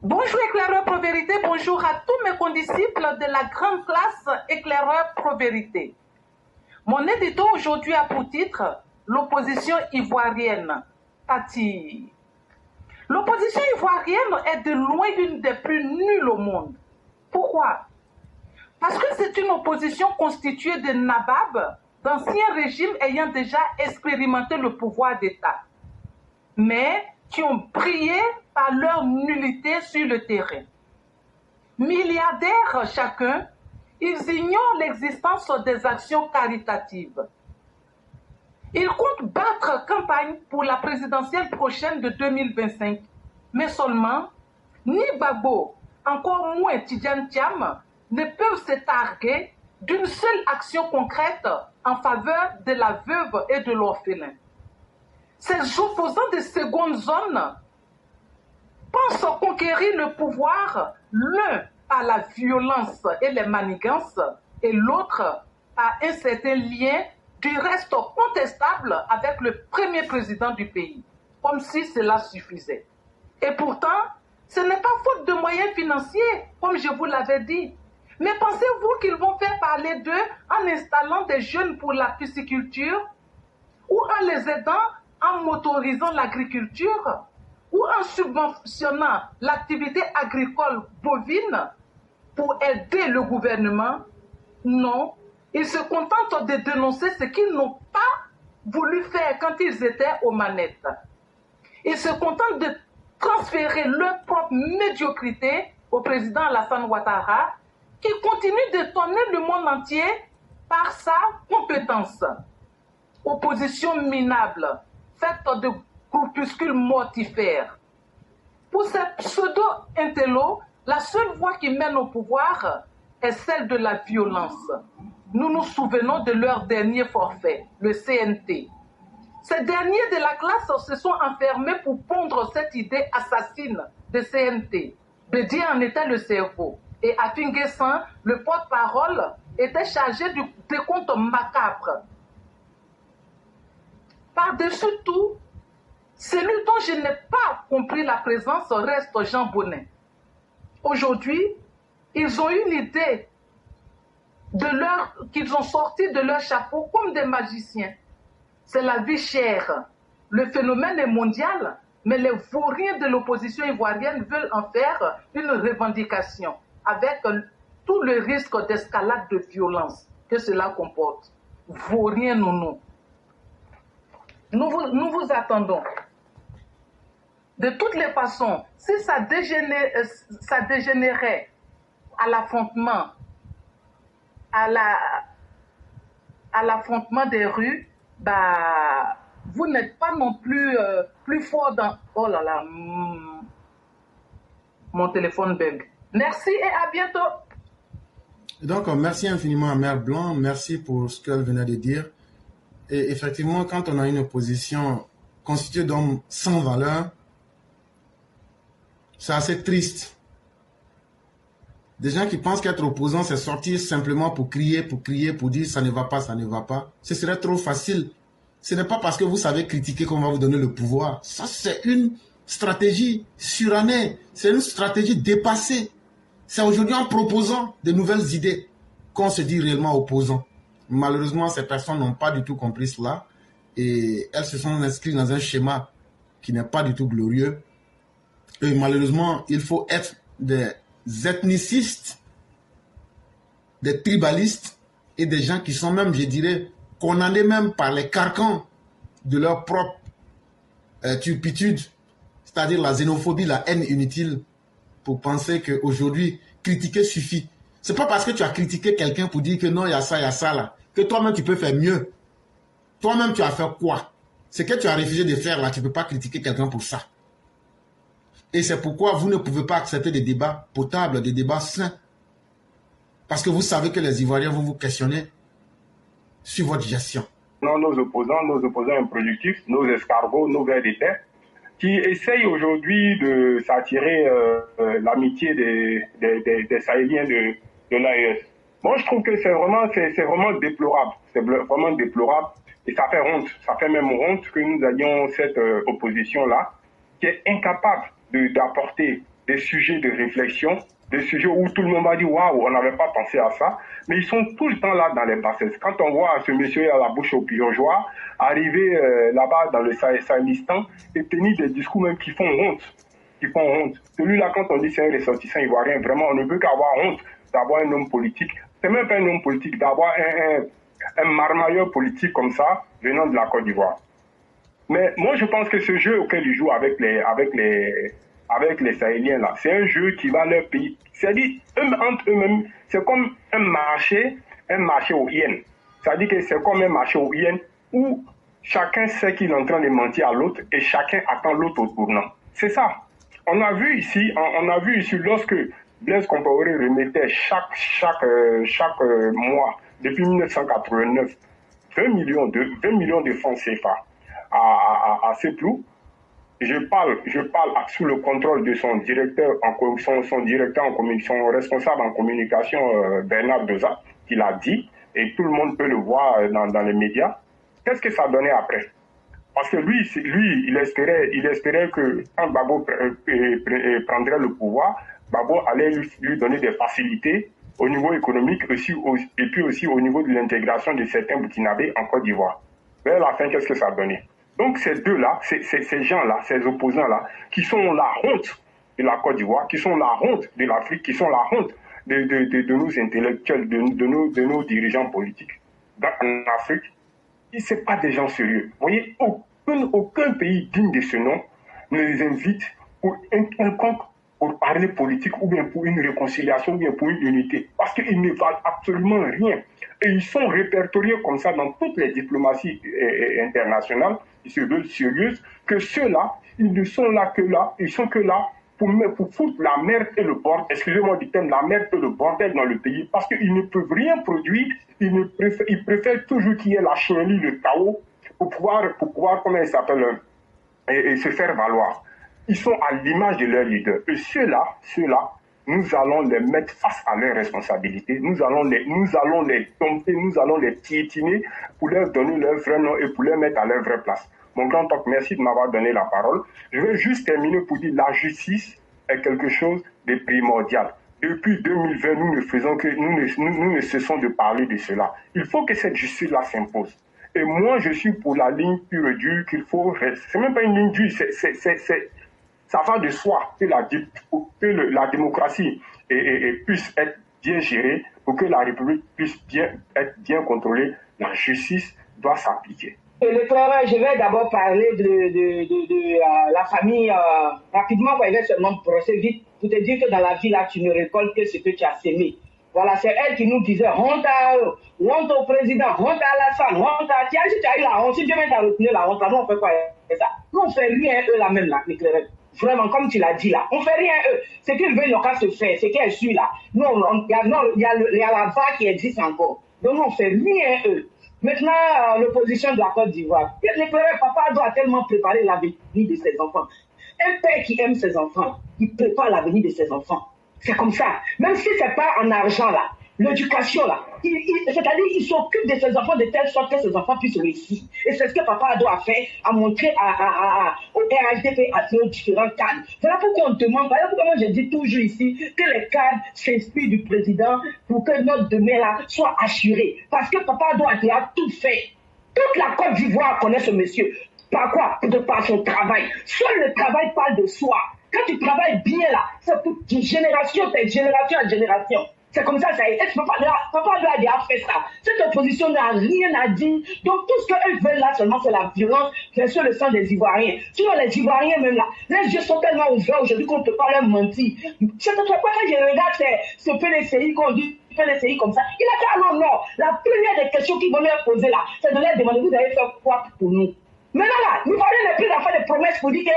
Bonjour éclaireur Pro-Vérité, bonjour à tous mes condisciples de la grande classe éclaireur Pro-Vérité. Mon édito aujourd'hui a pour titre l'opposition ivoirienne. Tati. L'opposition ivoirienne est de loin l'une des plus nulles au monde. Pourquoi? Parce que c'est une opposition constituée de nababs d'anciens régimes ayant déjà expérimenté le pouvoir d'État, mais qui ont brillé par leur nullité sur le terrain. Milliardaires chacun, ils ignorent l'existence des actions caritatives. Ils comptent battre campagne pour la présidentielle prochaine de 2025, mais seulement ni Gbagbo, encore moins Tidjane Thiam, ne peuvent se targuer d'une seule action concrète en faveur de la veuve et de l'orphelin. Ces opposants de seconde zone pensent conquérir le pouvoir, l'un par la violence et les manigances, et l'autre par un certain lien du reste contestable avec le premier président du pays, comme si cela suffisait. Et pourtant, ce n'est pas faute de moyens financiers, comme je vous l'avais dit. Mais pensez-vous qu'ils vont faire parler d'eux en installant des jeunes pour la pisciculture, ou en les aidant en motorisant l'agriculture, ou en subventionnant l'activité agricole bovine pour aider le gouvernement? Non, ils se contentent de dénoncer ce qu'ils n'ont pas voulu faire quand ils étaient aux manettes. Ils se contentent de transférer leur propre médiocrité au président Alassane Ouattara, qui continue d'étonner le monde entier par sa compétence. Opposition minable, faite de groupuscules mortifères. Pour ces pseudo-intellos, la seule voie qui mène au pouvoir est celle de la violence. Nous nous souvenons de leur dernier forfait, le CNT. Ces derniers de la classe se sont enfermés pour pondre cette idée assassine de CNT. Bédier en était le cerveau. Et Afinguessan, le porte-parole, était chargé du décompte macabre. Par-dessus tout, celui dont je n'ai pas compris la présence reste Jean Bonnet. Aujourd'hui, ils ont une idée qu'ils ont sorti de leur chapeau comme des magiciens. C'est la vie chère. Le phénomène est mondial, mais les vauriens de l'opposition ivoirienne veulent en faire une revendication, avec tout le risque d'escalade de violence que cela comporte. Vauriens nounou. Nous vous attendons. De toutes les façons, si ça dégénérait à l'affrontement, à l'affrontement des rues, bah, vous n'êtes pas non plus plus fort dans... Oh là là, mon téléphone bug. Merci et à bientôt. Donc, merci infiniment à Mère Blanc. Merci pour ce qu'elle venait de dire. Et effectivement, quand on a une opposition constituée d'hommes sans valeur, c'est assez triste. Des gens qui pensent qu'être opposant, c'est sortir simplement pour crier, pour dire ça ne va pas, ça ne va pas. Ce serait trop facile. Ce n'est pas parce que vous savez critiquer qu'on va vous donner le pouvoir. Ça, c'est une stratégie surannée. C'est une stratégie dépassée. C'est aujourd'hui en proposant de nouvelles idées qu'on se dit réellement opposant. Malheureusement, ces personnes n'ont pas du tout compris cela et elles se sont inscrites dans un schéma qui n'est pas du tout glorieux. Et malheureusement, il faut être des ethnicistes, des tribalistes et des gens qui sont même, je dirais, condamnés même par les carcans de leur propre turpitude, c'est-à-dire la xénophobie, la haine inutile, pour penser qu'aujourd'hui, critiquer suffit. C'est pas parce que tu as critiqué quelqu'un pour dire que non, il y a ça là, que toi-même tu peux faire mieux. Toi-même tu as fait quoi? Ce que tu as refusé de faire là, tu ne peux pas critiquer quelqu'un pour ça. Et c'est pourquoi vous ne pouvez pas accepter des débats potables, des débats sains. Parce que vous savez que les Ivoiriens vont vous questionner sur votre gestion. Non, nos opposants improductifs, nos escargots, nos vers de terre, qui essayent aujourd'hui de s'attirer l'amitié des Sahéliens de l'AES. Moi, je trouve que c'est vraiment déplorable. C'est vraiment déplorable. Et ça fait honte. Ça fait même honte que nous ayons cette opposition-là qui est incapable d'apporter des sujets de réflexion, des sujets où tout le monde va dire waouh, on n'avait pas pensé à ça, mais ils sont tout le temps là dans les bassesses. Quand on voit ce monsieur à la bouche au pionjoie arriver là-bas dans le Sahélistan et tenir des discours même qui font honte. Celui-là, quand on dit c'est un ressortissant ivoirien, vraiment, on ne peut qu'avoir honte d'avoir un homme politique. C'est même pas un homme politique, d'avoir un marmailleur politique comme ça venant de la Côte d'Ivoire. Mais moi, je pense que ce jeu auquel ils jouent avec les Sahéliens, là, c'est un jeu qui va leur pays. C'est-à-dire, entre eux-mêmes, c'est comme un marché aux hyènes. C'est-à-dire que c'est comme un marché aux hyènes où chacun sait qu'il est en train de mentir à l'autre et chacun attend l'autre au tournant. C'est ça. On a vu ici lorsque Blaise Compaoré remettait chaque mois, depuis 1989, 20 millions de francs CFA à Seplou. Je parle sous le contrôle de son directeur son responsable en communication, Bernard Doza, qui l'a dit, et tout le monde peut le voir dans les médias. Qu'est-ce que ça donnait après? Parce que lui, il espérait que quand Gbagbo prendrait le pouvoir, Gbagbo allait lui donner des facilités au niveau économique aussi, et puis aussi au niveau de l'intégration de certains Burkinabés en Côte d'Ivoire. Mais à la fin, qu'est-ce que ça donnait? Donc ces deux-là, ces gens-là, ces opposants-là, qui sont la honte de la Côte d'Ivoire, qui sont la honte de l'Afrique, qui sont la honte de nos intellectuels, de nos dirigeants politiques en Afrique, ce n'est pas des gens sérieux. Vous voyez, aucun pays digne de ce nom ne les invite pour pour parler politique ou bien pour une réconciliation ou bien pour une unité. Parce qu'ils ne valent absolument rien. Et ils sont répertoriés comme ça dans toutes les diplomaties internationales, ils se veulent sérieuses, que ceux-là, ils ne sont là que là, ils sont que là pour foutre la merde et le bordel, excusez-moi du terme, la merde et le bordel dans le pays, parce qu'ils ne peuvent rien produire, ils préfèrent toujours qu'il y ait la chienlit, le chaos, pour pouvoir comment il s'appelle, et se faire valoir. Ils sont à l'image de leur leader. Et ceux-là, nous allons les mettre face à leurs responsabilités, nous allons les dompter, nous allons les piétiner pour leur donner leur vrai nom et pour les mettre à leur vraie place. Mon grand oncle, merci de m'avoir donné la parole. Je vais juste terminer pour dire la justice est quelque chose de primordial. Depuis 2020, nous ne cessons de parler de cela. Il faut que cette justice-là s'impose. Et moi, je suis pour la ligne pure et dure qu'il faut... C'est même pas une ligne dure, ça va de soi que la démocratie puisse être bien gérée, pour que la République puisse être bien contrôlée. La justice doit s'appliquer. L'éclairage, je vais d'abord parler de la famille rapidement, pour aller seulement procès vite, pour te dire que dans la vie, là, tu ne récoltes que ce que tu as semé. Voilà, c'est elle qui nous disait honte à eux, honte au président, honte à Alassane, honte à... Tiens, si tu as eu la honte, si Dieu vient t'as retenu la honte, là, nous on fait quoi avec ça? Nous on fait rien eux là même, là, l'éclairage. Vraiment, comme tu l'as dit là, on fait rien eux. Ce qu'ils veulent, ils n'ont qu'à se faire, ce qu'elle suit là. Nous, il y a la vague qui existe encore. Donc, nous, on fait rien eux. Maintenant, l'opposition de la Côte d'Ivoire. L'éclaireur, papa doit tellement préparer l'avenir de ses enfants. Un père qui aime ses enfants, il prépare l'avenir de ses enfants. C'est comme ça. Même si c'est pas en argent là, l'éducation là, c'est-à-dire il s'occupe de ses enfants de telle sorte que ses enfants puissent réussir. Et c'est ce que papa doit faire, à montrer au RHDP, à nos différents cadres. Voilà pourquoi on demande, voilà pourquoi moi je dis toujours ici que les cadres s'inspirent du président pour que notre demain là soit assuré. Parce que papa doit tout faire. Toute la Côte d'Ivoire connaît ce monsieur. Par quoi? Par son travail. Seul le travail parle de soi. Quand tu travailles bien là, c'est pour génération à génération. C'est comme ça est. Papa doit dire fait ça. Cette opposition n'a rien à dire. Donc tout ce qu'eux veulent là seulement, c'est la violence sur le sang des Ivoiriens. Sinon les Ivoiriens même là, les yeux sont tellement ouverts aujourd'hui qu'on ne peut pas leur mentir. C'est pourquoi quand je regarde ce PDCI qu'on dit, PDCI comme ça, il a dit non. La première des questions qu'ils vont leur poser là, c'est de leur demander, vous avez fait quoi pour nous? Maintenant là, l'Ivoirien n'est plus à faire des promesses pour dire que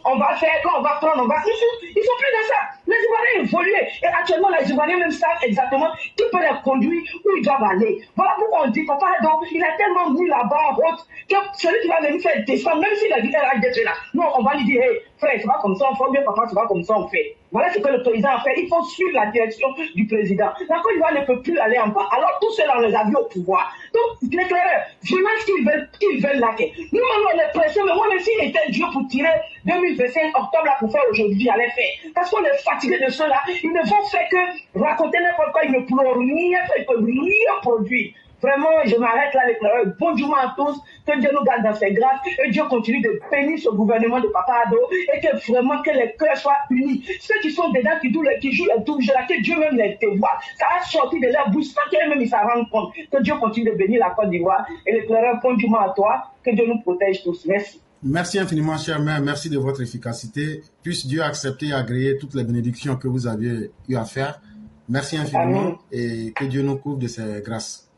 on va faire, on va prendre, ils sont plus dans ça. Les Ivoiriens évoluent. Et actuellement, les Ivoiriens même savent exactement qui peut les conduire, où ils doivent aller. Voilà pourquoi on dit, papa, donc, il a tellement mis la barre en haute que celui qui va même faire descendre, même s'il a dit RHDP là, non, on va lui dire, hey, frère, c'est pas comme ça, on fait bien, papa, c'est pas comme ça, on fait. Voilà ce que le président a fait. Il faut suivre la direction du président. La Côte d'Ivoire ne peut plus aller en bas. Alors tout cela, on les a vus au pouvoir. Donc, l'éclaireur, vraiment ce qu'ils veulent là. Nous-mêmes, on est pressés, mais moi, même s'il était Dieu pour tirer 2025 octobre là pour faire aujourd'hui, j'allais faire. Parce qu'on est fatigué de cela. Ils ne vont faire que raconter n'importe quoi. Ils ne pourront rien faire, ils ne peuvent rien produire. Vraiment, je m'arrête là avec le bon Dieu à tous, que Dieu nous garde dans ses grâces, et Dieu continue de bénir ce gouvernement de Papa Ado, et que vraiment que les cœurs soient unis. Ceux qui sont dedans, qui jouent les touches, que Dieu même les dévoile. Ça va sortir de leur bouche sans qu'eux-mêmes ils s'en rendent compte. Que Dieu continue de bénir la Côte d'Ivoire, et l'éclaireur, bon Dieu à toi, que Dieu nous protège tous. Merci. Merci infiniment, chère mère. Merci de votre efficacité. Puisse Dieu accepter et agréer toutes les bénédictions que vous aviez eu à faire. Merci infiniment. Amen. Et que Dieu nous couvre de ses grâces.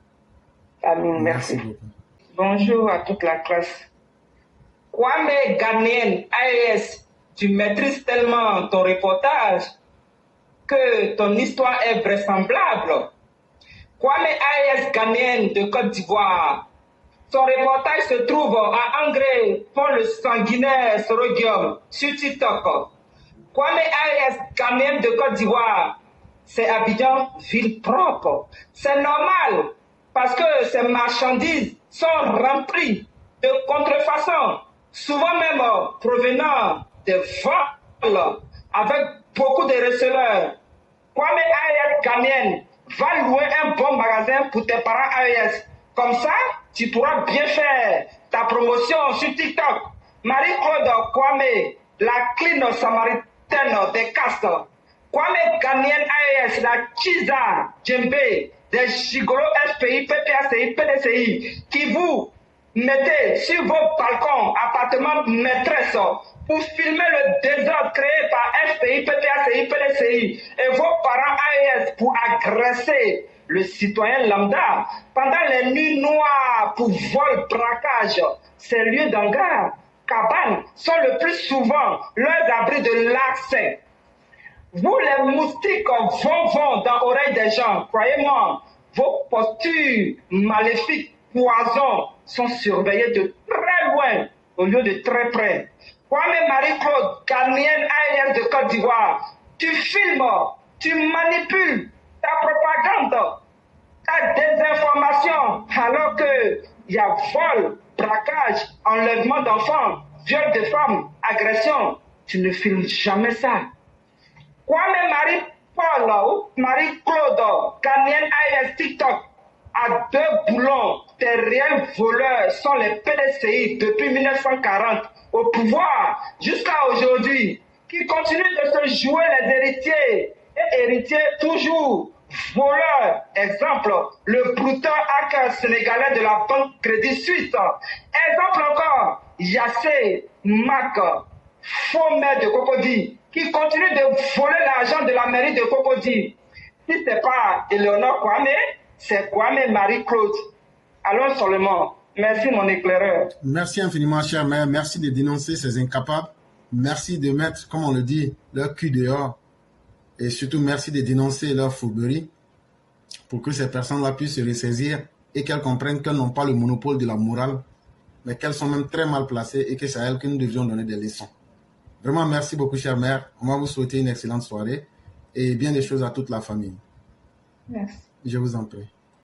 Amen. Merci beaucoup. Bonjour à toute la classe. Kwame Ghanien, AES, tu maîtrises tellement ton reportage que ton histoire est vraisemblable. Kwame AES Ghanien de Côte d'Ivoire. Son reportage se trouve à Angré pour le sanguinaire Sorogium sur TikTok. Kwame AES Ghanien de Côte d'Ivoire. C'est Abidjan, ville propre. C'est normal. Parce que ces marchandises sont remplies de contrefaçons, souvent même provenant des vols, avec beaucoup de receleurs. Kwame AES Ghanien va louer un bon magasin pour tes parents AES. Comme ça, tu pourras bien faire ta promotion sur TikTok. Marie-Claude Kwame, la clean samaritaine des castes. Kwame Ghanien AES, la Chiza Djembe, des gigolos SPI, PPACI, PDCI, qui vous mettez sur vos balcons, appartements maîtresses, pour filmer le désordre créé par SPI, PPACI, PDCI, et vos parents AES pour agresser le citoyen lambda pendant les nuits noires pour vol, braquage. Ces lieux d'engrais, cabanes, sont le plus souvent leurs abris de l'accès. Vous, les moustiques, vont dans l'oreille des gens. Croyez-moi, vos postures maléfiques, poisons, sont surveillées de très loin au lieu de très près. Kwame Marie-Claude, Ghanien AES de Côte d'Ivoire, tu filmes, tu manipules ta propagande, ta désinformation, alors qu'il y a vol, braquage, enlèvement d'enfants, viol de femmes, agression. Tu ne filmes jamais ça. Kwame Marie-Paul ou Marie-Claude, Ghanien AES TikTok, à deux boulons, tes réels voleurs sont les PDCI depuis 1940 au pouvoir jusqu'à aujourd'hui, qui continuent de se jouer les héritiers et héritiers toujours voleurs. Exemple, le brutal hacker sénégalais de la banque Crédit Suisse. Exemple encore, Yassé Mac, faux maire de Cocody, qui continue de voler l'argent de la mairie de Cocody. Si ce n'est pas Eleonore Kwame, c'est Kwame Marie-Claude. Allons seulement. Merci mon éclaireur. Merci infiniment, chère mère. Merci de dénoncer ces incapables. Merci de mettre, comme on le dit, leur cul dehors. Et surtout, merci de dénoncer leur fourberie pour que ces personnes-là puissent se ressaisir et qu'elles comprennent qu'elles n'ont pas le monopole de la morale, mais qu'elles sont même très mal placées et que c'est à elles que nous devions donner des leçons. Vraiment, merci beaucoup, chère mère. On va vous souhaiter une excellente soirée et bien des choses à toute la famille. Merci. Je vous en prie.